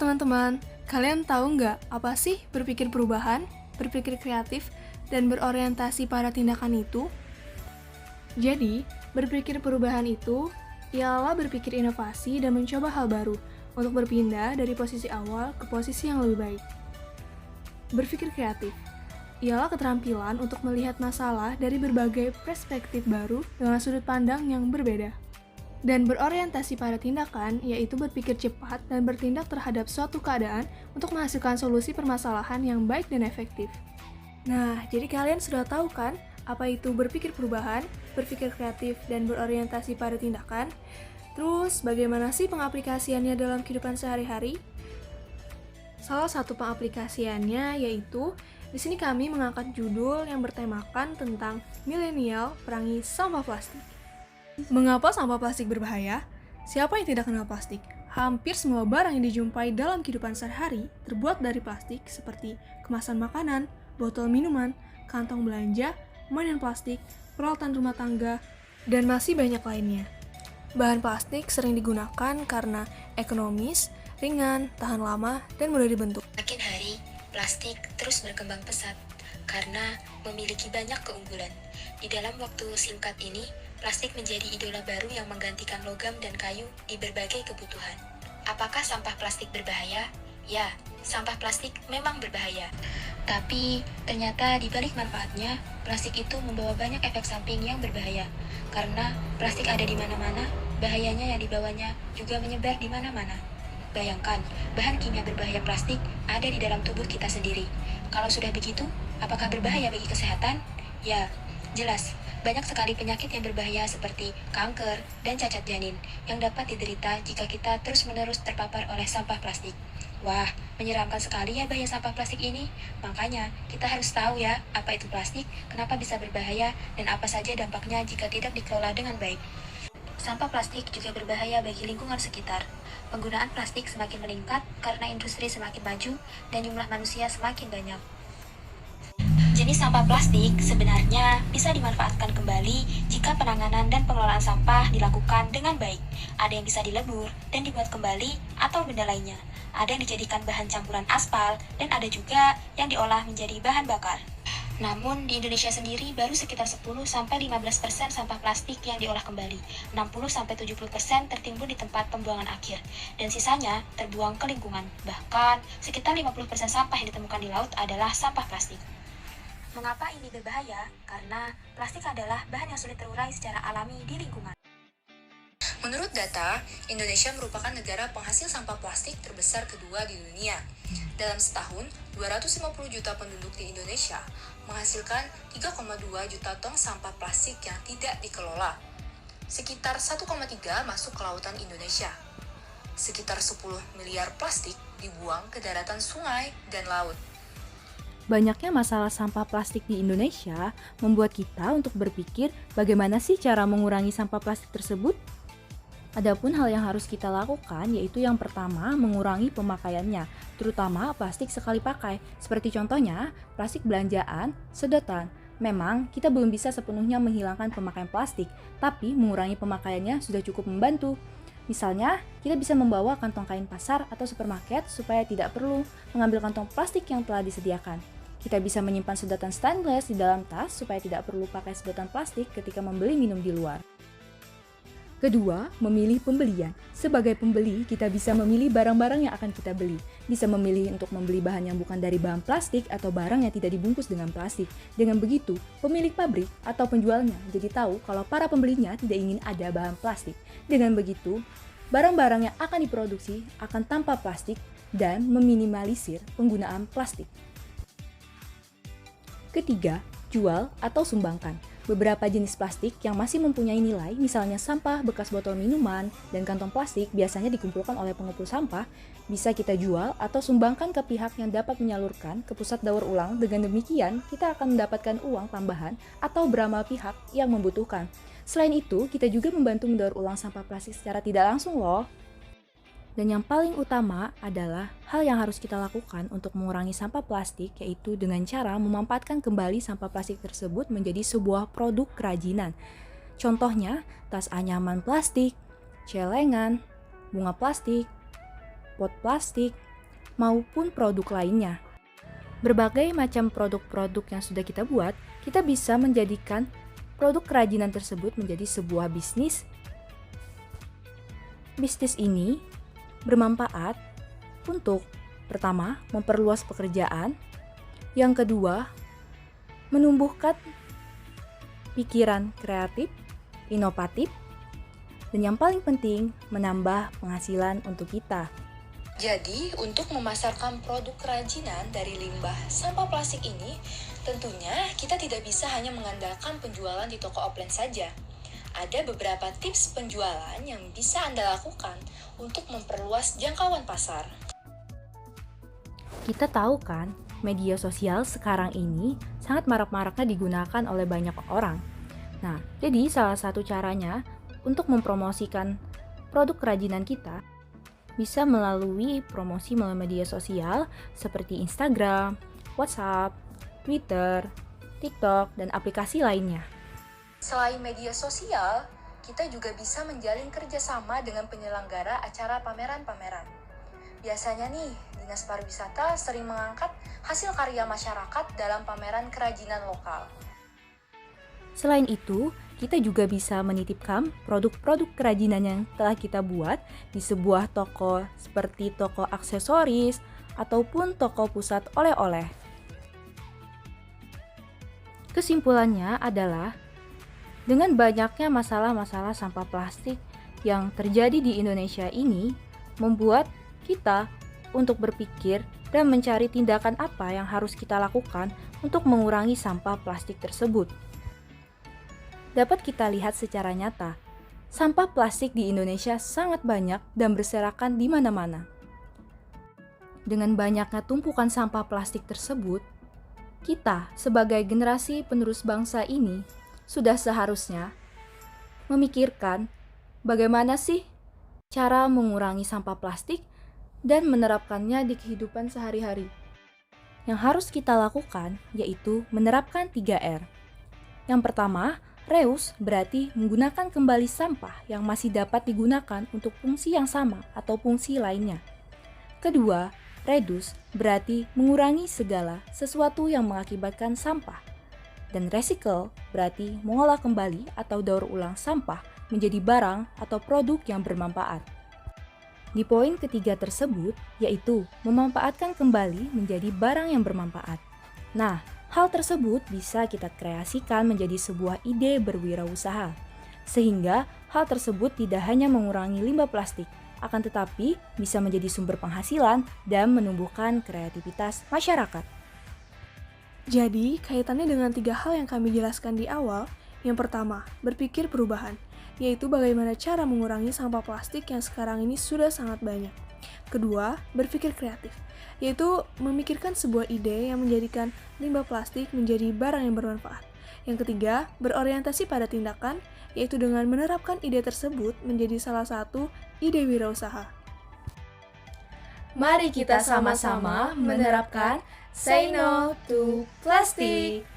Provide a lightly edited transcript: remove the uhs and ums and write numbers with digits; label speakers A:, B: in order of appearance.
A: teman-teman, kalian tahu nggak apa sih berpikir perubahan, berpikir kreatif, dan berorientasi pada tindakan itu? Jadi, berpikir perubahan itu ialah berpikir inovasi dan mencoba hal baru untuk berpindah dari posisi awal ke posisi yang lebih baik. Berpikir kreatif ialah keterampilan untuk melihat masalah dari berbagai perspektif baru dengan sudut pandang yang berbeda. Dan berorientasi pada tindakan, yaitu berpikir cepat dan bertindak terhadap suatu keadaan untuk menghasilkan solusi permasalahan yang baik dan efektif. Nah, jadi kalian sudah tahu kan apa itu berpikir perubahan, berpikir kreatif, dan berorientasi pada tindakan? Terus, bagaimana sih pengaplikasiannya dalam kehidupan sehari-hari? Salah satu pengaplikasiannya yaitu, di sini kami mengangkat judul yang bertemakan tentang milenial perangi sampah plastik. Mengapa sampah plastik berbahaya? Siapa yang tidak kenal plastik? Hampir semua barang yang dijumpai dalam kehidupan sehari terbuat dari plastik seperti kemasan makanan, botol minuman, kantong belanja, mainan plastik, peralatan rumah tangga, dan masih banyak lainnya. Bahan plastik sering digunakan karena ekonomis, ringan, tahan lama, dan mudah dibentuk.
B: Makin hari, plastik terus berkembang pesat karena memiliki banyak keunggulan. Di dalam waktu singkat ini, plastik menjadi idola baru yang menggantikan logam dan kayu di berbagai kebutuhan. Apakah sampah plastik berbahaya? Ya, sampah plastik memang berbahaya. Tapi, ternyata di balik manfaatnya, plastik itu membawa banyak efek samping yang berbahaya. Karena plastik ada di mana-mana, bahayanya yang dibawanya juga menyebar di mana-mana. Bayangkan, bahan kimia berbahaya plastik ada di dalam tubuh kita sendiri. Kalau sudah begitu, apakah berbahaya bagi kesehatan? Ya, jelas. Banyak sekali penyakit yang berbahaya seperti kanker dan cacat janin yang dapat diderita jika kita terus-menerus terpapar oleh sampah plastik. Wah, menyeramkan sekali ya bahaya sampah plastik ini. Makanya, kita harus tahu ya apa itu plastik, kenapa bisa berbahaya, dan apa saja dampaknya jika tidak dikelola dengan baik. Sampah plastik juga berbahaya bagi lingkungan sekitar. Penggunaan plastik semakin meningkat karena industri semakin maju dan jumlah manusia semakin banyak. Jenis sampah plastik sebenarnya bisa dimanfaatkan kembali jika penanganan dan pengelolaan sampah dilakukan dengan baik. Ada yang bisa dilebur dan dibuat kembali atau benda lainnya. Ada yang dijadikan bahan campuran aspal dan ada juga yang diolah menjadi bahan bakar. Namun di Indonesia sendiri baru sekitar 10-15% sampah plastik yang diolah kembali. 60-70% tertimbun di tempat pembuangan akhir. Dan sisanya terbuang ke lingkungan. Bahkan sekitar 50% sampah yang ditemukan di laut adalah sampah plastik. Mengapa ini berbahaya? Karena plastik adalah bahan yang sulit terurai secara alami di lingkungan.
C: Menurut data, Indonesia merupakan negara penghasil sampah plastik terbesar kedua di dunia. Dalam setahun, 250 juta penduduk di Indonesia menghasilkan 3,2 juta tong sampah plastik yang tidak dikelola. Sekitar 1,3 masuk ke lautan Indonesia. Sekitar 10 miliar plastik dibuang ke daratan sungai dan laut.
D: Banyaknya masalah sampah plastik di Indonesia membuat kita untuk berpikir bagaimana sih cara mengurangi sampah plastik tersebut? Adapun hal yang harus kita lakukan yaitu yang pertama mengurangi pemakaiannya, terutama plastik sekali pakai, seperti contohnya plastik belanjaan, sedotan. Memang kita belum bisa sepenuhnya menghilangkan pemakaian plastik, tapi mengurangi pemakaiannya sudah cukup membantu. Misalnya, kita bisa membawa kantong kain pasar atau supermarket supaya tidak perlu mengambil kantong plastik yang telah disediakan. Kita bisa menyimpan sedotan stainless di dalam tas supaya tidak perlu pakai sedotan plastik ketika membeli minum di luar. Kedua, memilih pembelian. Sebagai pembeli, kita bisa memilih barang-barang yang akan kita beli. Bisa memilih untuk membeli bahan yang bukan dari bahan plastik atau barang yang tidak dibungkus dengan plastik. Dengan begitu, pemilik pabrik atau penjualnya jadi tahu kalau para pembelinya tidak ingin ada bahan plastik. Dengan begitu, barang-barang yang akan diproduksi akan tanpa plastik dan meminimalisir penggunaan plastik. Ketiga, jual atau sumbangkan. Beberapa jenis plastik yang masih mempunyai nilai, misalnya sampah bekas botol minuman dan kantong plastik biasanya dikumpulkan oleh pengumpul sampah, bisa kita jual atau sumbangkan ke pihak yang dapat menyalurkan ke pusat daur ulang. Dengan demikian, kita akan mendapatkan uang tambahan atau beramal pihak yang membutuhkan. Selain itu, kita juga membantu mendaur ulang sampah plastik secara tidak langsung loh. Dan yang paling utama adalah hal yang harus kita lakukan untuk mengurangi sampah plastik, yaitu dengan cara memanfaatkan kembali sampah plastik tersebut menjadi sebuah produk kerajinan. Contohnya, tas anyaman plastik, celengan, bunga plastik, pot plastik, maupun produk lainnya. Berbagai macam produk-produk yang sudah kita buat, kita bisa menjadikan produk kerajinan tersebut menjadi sebuah bisnis. Bisnis ini bermanfaat untuk pertama, memperluas pekerjaan, yang kedua, menumbuhkan pikiran kreatif, inovatif, dan yang paling penting, menambah penghasilan untuk kita.
C: Jadi, untuk memasarkan produk kerajinan dari limbah sampah plastik ini, tentunya kita tidak bisa hanya mengandalkan penjualan di toko offline saja. Ada beberapa tips penjualan yang bisa Anda lakukan untuk memperluas jangkauan pasar.
D: Kita tahu kan, media sosial sekarang ini sangat marak-maraknya digunakan oleh banyak orang. Nah, jadi salah satu caranya untuk mempromosikan produk kerajinan kita bisa melalui promosi melalui media sosial seperti Instagram, WhatsApp, Twitter, TikTok, dan aplikasi lainnya.
C: Selain media sosial, kita juga bisa menjalin kerjasama dengan penyelenggara acara pameran-pameran. Biasanya nih, Dinas Pariwisata sering mengangkat hasil karya masyarakat dalam pameran kerajinan lokal.
D: Selain itu, kita juga bisa menitipkan produk-produk kerajinan yang telah kita buat di sebuah toko seperti toko aksesoris ataupun toko pusat oleh-oleh. Kesimpulannya adalah, dengan banyaknya masalah-masalah sampah plastik yang terjadi di Indonesia ini, membuat kita untuk berpikir dan mencari tindakan apa yang harus kita lakukan untuk mengurangi sampah plastik tersebut. Dapat kita lihat secara nyata, sampah plastik di Indonesia sangat banyak dan berserakan di mana-mana. Dengan banyaknya tumpukan sampah plastik tersebut, kita sebagai generasi penerus bangsa ini sudah seharusnya memikirkan bagaimana sih cara mengurangi sampah plastik dan menerapkannya di kehidupan sehari-hari. Yang harus kita lakukan yaitu menerapkan 3R. Yang pertama, reuse berarti menggunakan kembali sampah yang masih dapat digunakan untuk fungsi yang sama atau fungsi lainnya. Kedua, reduce berarti mengurangi segala sesuatu yang mengakibatkan sampah. Dan recycle berarti mengolah kembali atau daur ulang sampah menjadi barang atau produk yang bermanfaat. Di poin ketiga tersebut, yaitu memanfaatkan kembali menjadi barang yang bermanfaat. Nah, hal tersebut bisa kita kreasikan menjadi sebuah ide berwirausaha, sehingga hal tersebut tidak hanya mengurangi limbah plastik, akan tetapi bisa menjadi sumber penghasilan dan menumbuhkan kreativitas masyarakat.
A: Jadi, kaitannya dengan 3 hal yang kami jelaskan di awal, yang pertama, berpikir perubahan, yaitu bagaimana cara mengurangi sampah plastik yang sekarang ini sudah sangat banyak. Kedua, berpikir kreatif, yaitu memikirkan sebuah ide yang menjadikan limbah plastik menjadi barang yang bermanfaat. Yang ketiga, berorientasi pada tindakan, yaitu dengan menerapkan ide tersebut menjadi salah satu ide wirausaha.
D: Mari kita sama-sama menerapkan Say No to Plastic.